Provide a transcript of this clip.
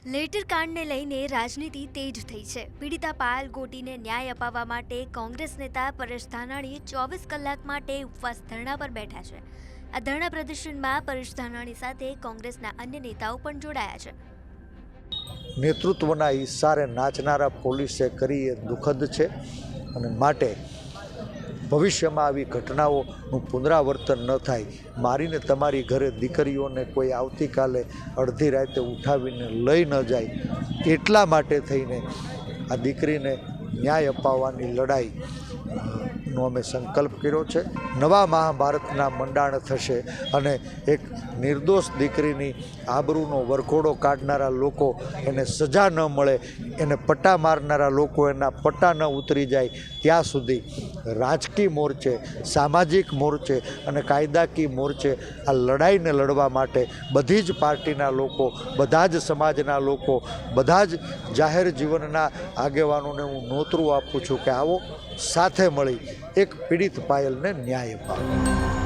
Letter કાંડને લઈને રાજનીતિ તેજ થઈ છે। પીડિતા પાયલ ગોટીને ન્યાય અપાવવા માટે કોંગ્રેસ નેતા પરેશ ધાનાણી 24 કલાક માટે ઉપવાસ ધરણા પર બેઠા છે। આ ધરણા પ્રદર્શનમાં પરેશ ધાનાણી સાથે કોંગ્રેસના અન્ય નેતાઓ પણ જોડાયા છે। નેતૃત્વના ઈશારે નાચનારા પોલીસે કરી એ દુઃખદ છે અને માટે ભવિષ્યમાં આવી ઘટનાઓનું પુનરાવર્તન ન થાય। મારીને તમારી ઘરે દીકરીઓને કોઈ આવતીકાલે અડધી રાતે ઉઠાવીને લઈ ન જાય, એટલા માટે થઈને આ દીકરીને ન્યાય અપાવવાની લડાઈનો અમે સંકલ્પ કર્યો છે। નવા મહાભારતના મંડાણ થશે અને એક નિર્દોષ દીકરીની આબરૂનો વરઘોડો કાઢનારા લોકો એને સજા ન મળે, એને પટ્ટા મારનારા લોકો એના પટ્ટા ન ઉતરી જાય ત્યાં સુધી રાજકીય મોરચે, સામાજિક મોરચે અને કાયદાકીય મોરચે આ લડાઈને લડવા માટે બધી જ પાર્ટીના લોકો, બધા જ સમાજના લોકો, બધા જ જાહેર જીવનના આગેવાનોને હું નોતરું આપું છું કે આવો સાથે મળી એક પીડિત પાયલને ન્યાય અપાવો।